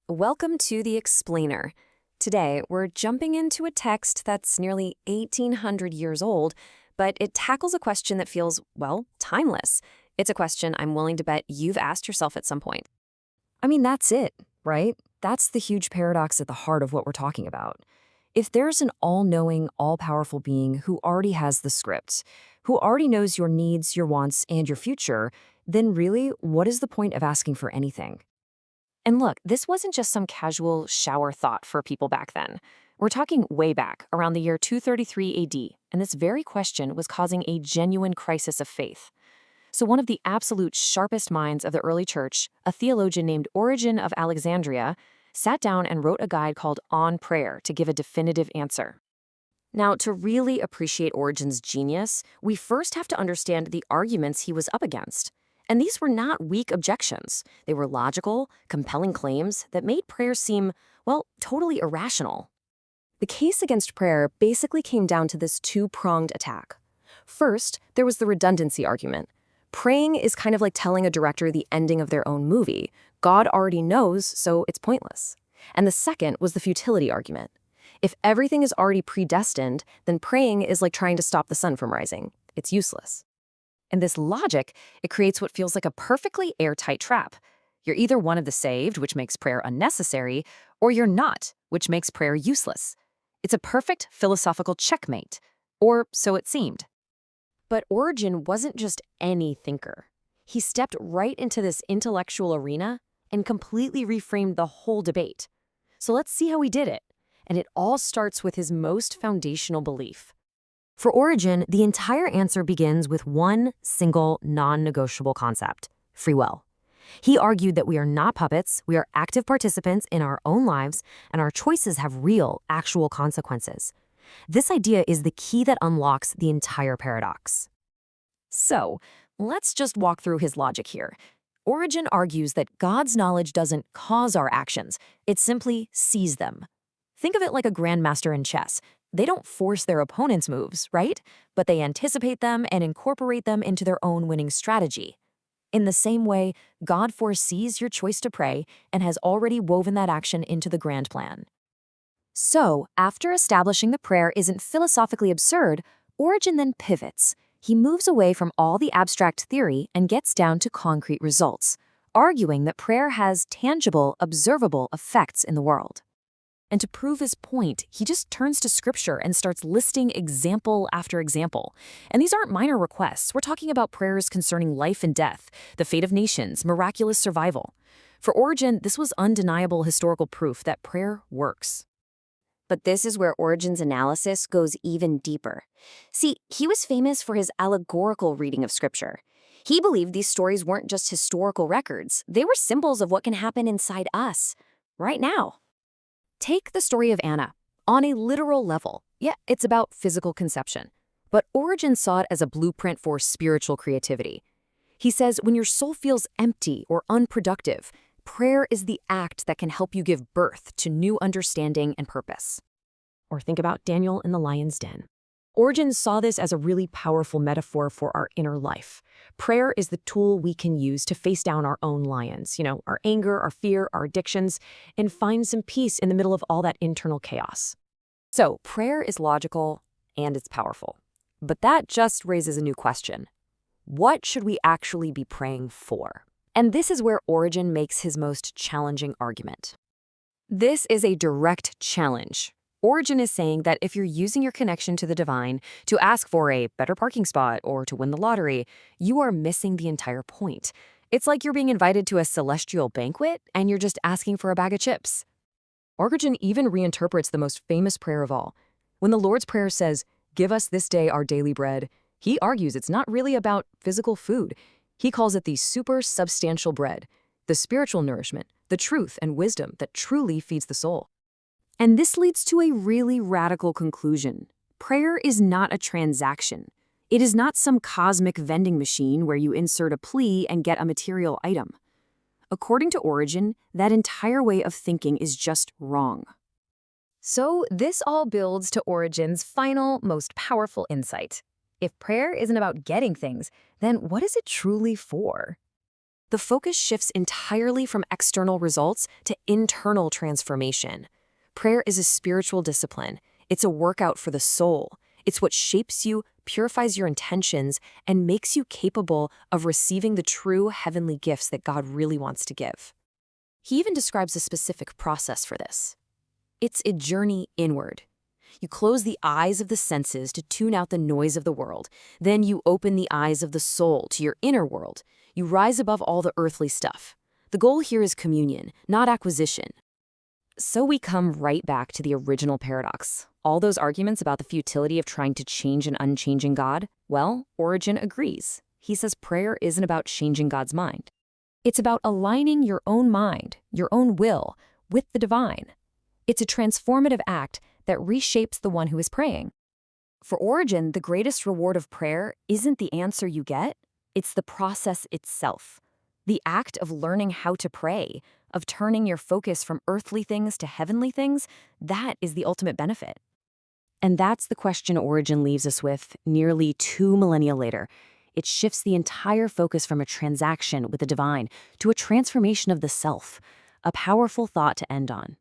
Welcome to The Explainer. Today, we're jumping into a text that's nearly 1,800 years old, but it tackles a question that feels, well, timeless. It's a question I'm willing to bet you've asked yourself at some point. I mean, that's it, right? That's the huge paradox at the heart of what we're talking about. If there's an all-knowing, all-powerful being who already has the script, who already knows your needs, your wants, and your future, then really, what is the point of asking for anything? And look, this wasn't just some casual shower thought for people back then. We're talking way back, around the year 233 AD, and this very question was causing a genuine crisis of faith. So one of the absolute sharpest minds of the early church, a theologian named Origen of Alexandria, sat down and wrote a guide called On Prayer to give a definitive answer. Now, to really appreciate Origen's genius, we first have to understand the arguments he was up against. And these were not weak objections. They were logical, compelling claims that made prayer seem, well, totally irrational. The case against prayer basically came down to this two-pronged attack. First, there was the redundancy argument. Praying is kind of like telling a director the ending of their own movie. God already knows, so it's pointless. And the second was the futility argument. If everything is already predestined, then praying is like trying to stop the sun from rising. It's useless. And this logic, it creates what feels like a perfectly airtight trap. You're either one of the saved, which makes prayer unnecessary, or you're not, which makes prayer useless. It's a perfect philosophical checkmate, or so it seemed. But Origen wasn't just any thinker. He stepped right into this intellectual arena and completely reframed the whole debate. So let's see how he did it. And it all starts with his most foundational belief. For Origen, the entire answer begins with one single, non-negotiable concept: free will. He argued that we are not puppets, we are active participants in our own lives, and our choices have real, actual consequences. This idea is the key that unlocks the entire paradox. So, let's just walk through his logic here. Origen argues that God's knowledge doesn't cause our actions, it simply sees them. Think of it like a grandmaster in chess. They don't force their opponent's moves, right? But they anticipate them and incorporate them into their own winning strategy. In the same way, God foresees your choice to pray and has already woven that action into the grand plan. So, after establishing the prayer isn't philosophically absurd, Origen then pivots. He moves away from all the abstract theory and gets down to concrete results, arguing that prayer has tangible, observable effects in the world. And to prove his point, he just turns to scripture and starts listing example after example. And these aren't minor requests. We're talking about prayers concerning life and death, the fate of nations, miraculous survival. For Origen, this was undeniable historical proof that prayer works. But this is where Origen's analysis goes even deeper. See, he was famous for his allegorical reading of scripture. He believed these stories weren't just historical records. They were symbols of what can happen inside us, right now. Take the story of Anna. On a literal level, yeah, it's about physical conception. But Origen saw it as a blueprint for spiritual creativity. He says when your soul feels empty or unproductive, prayer is the act that can help you give birth to new understanding and purpose. Or think about Daniel in the lion's den. Origen saw this as a really powerful metaphor for our inner life. Prayer is the tool we can use to face down our own lions, our anger, our fear, our addictions, and find some peace in the middle of all that internal chaos. So, prayer is logical and it's powerful. But that just raises a new question. What should we actually be praying for? And this is where Origen makes his most challenging argument. This is a direct challenge. Origen is saying that if you're using your connection to the divine to ask for a better parking spot or to win the lottery, you are missing the entire point. It's like you're being invited to a celestial banquet and you're just asking for a bag of chips. Origen even reinterprets the most famous prayer of all. When the Lord's Prayer says, "Give us this day our daily bread," he argues it's not really about physical food. He calls it the super substantial bread, the spiritual nourishment, the truth and wisdom that truly feeds the soul. And this leads to a really radical conclusion. Prayer is not a transaction. It is not some cosmic vending machine where you insert a plea and get a material item. According to Origen, that entire way of thinking is just wrong. So this all builds to Origen's final, most powerful insight. If prayer isn't about getting things, then what is it truly for? The focus shifts entirely from external results to internal transformation. Prayer is a spiritual discipline. It's a workout for the soul. It's what shapes you, purifies your intentions, and makes you capable of receiving the true heavenly gifts that God really wants to give. He even describes a specific process for this. It's a journey inward. You close the eyes of the senses to tune out the noise of the world. Then you open the eyes of the soul to your inner world. You rise above all the earthly stuff. The goal here is communion, not acquisition. So we come right back to the original paradox. All those arguments about the futility of trying to change an unchanging God? Well, Origen agrees. He says prayer isn't about changing God's mind. It's about aligning your own mind, your own will, with the divine. It's a transformative act that reshapes the one who is praying. For Origen, the greatest reward of prayer isn't the answer you get, it's the process itself. The act of learning how to pray, of turning your focus from earthly things to heavenly things, that is the ultimate benefit. And that's the question Origen leaves us with nearly 2 millennia later. It shifts the entire focus from a transaction with the divine to a transformation of the self, a powerful thought to end on.